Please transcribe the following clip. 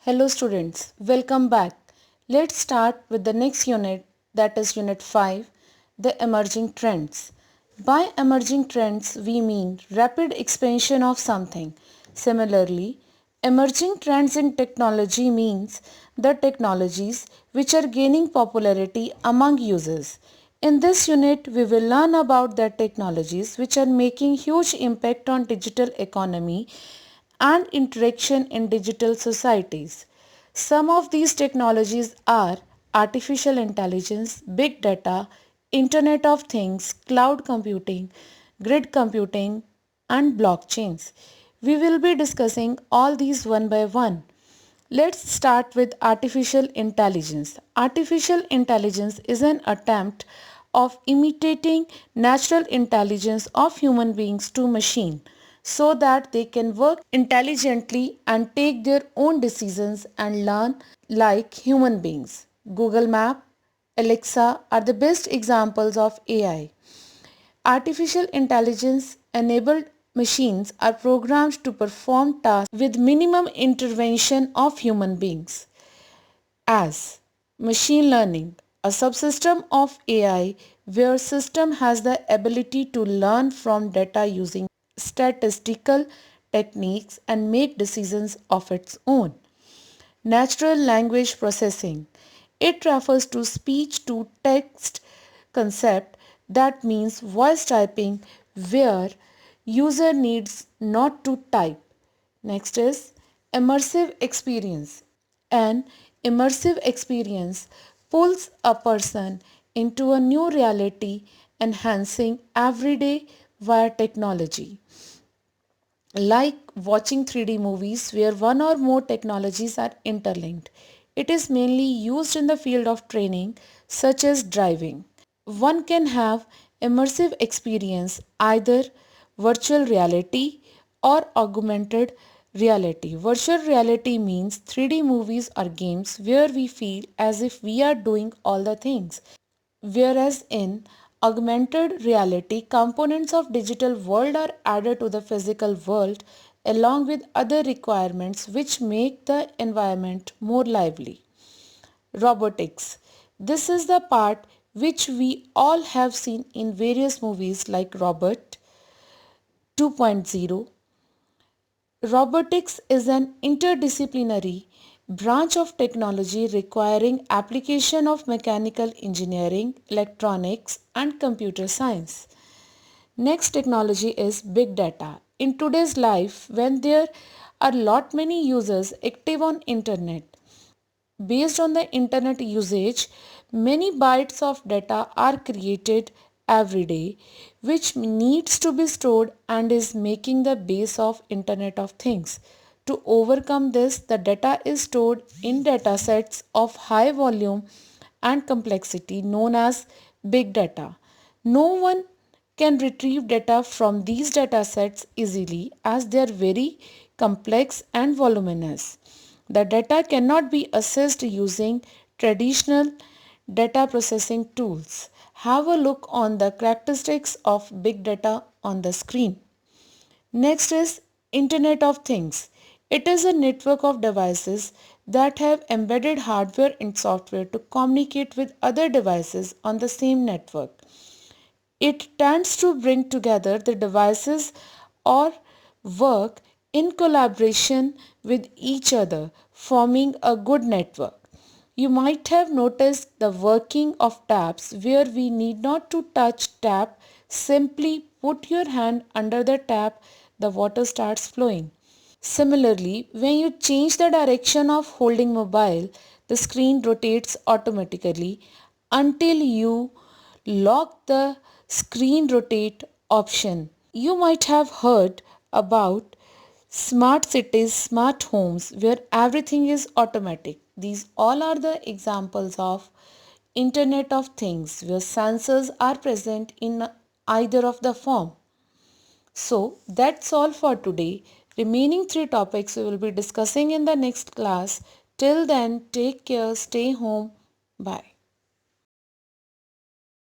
Hello students, welcome back. Let's start with the next unit, that is unit 5, the emerging trends. By emerging trends we mean rapid expansion of something. Similarly, emerging trends in technology means the technologies which are gaining popularity among users. In this unit, we will learn about the technologies which are making huge impact on digital economy and interaction in digital societies. Some of these technologies are artificial intelligence, big data, Internet of Things, cloud computing, grid computing, and blockchains. We will be discussing all these one by one. Let's start with artificial intelligence. Artificial intelligence is an attempt of imitating natural intelligence of human beings to machine so that they can work intelligently and take their own decisions and learn like human beings. Google Map, Alexa are the best examples of AI. Artificial intelligence enabled machines are programmed to perform tasks with minimum intervention of human beings. As machine learning, a subsystem of AI where system has the ability to learn from data using statistical techniques and make decisions of its own. Natural language processing. It refers to speech to text concept, that means voice typing where user needs not to type. Next is immersive experience. An immersive experience pulls a person into a new reality, enhancing everyday via technology, like watching 3D movies where one or more technologies are interlinked. It is mainly used in the field of training such as driving. One can have immersive experience either virtual reality or augmented reality. Virtual reality means 3D movies or games where we feel as if we are doing all the things. Whereas in augmented reality, components of digital world are added to the physical world along with other requirements which make the environment more lively. Robotics. This is the part which we all have seen in various movies like Robot 2.0. Robotics is an interdisciplinary branch of technology requiring application of mechanical engineering, electronics, and computer science. Next technology is big data. In today's life, when there are lot many users active on internet, based on the internet usage, many bytes of data are created every day which needs to be stored and is making the base of Internet of Things. To overcome this, the data is stored in datasets of high volume and complexity known as big data. No one can retrieve data from these datasets easily as they are very complex and voluminous. The data cannot be accessed using traditional data processing tools. Have a look on the characteristics of big data on the screen. Next is Internet of Things. It is a network of devices that have embedded hardware and software to communicate with other devices on the same network. It tends to bring together the devices or work in collaboration with each other, forming a good network. You might have noticed the working of taps where we need not to touch tap, simply put your hand under the tap, the water starts flowing. Similarly, when you change the direction of holding mobile, the screen rotates automatically until you lock the screen rotate option. You might have heard about smart cities, smart homes where everything is automatic. These all are the examples of Internet of Things where sensors are present in either of the form. So that's all for today. Remaining three topics we will be discussing in the next class. Till then, take care, stay home. Bye.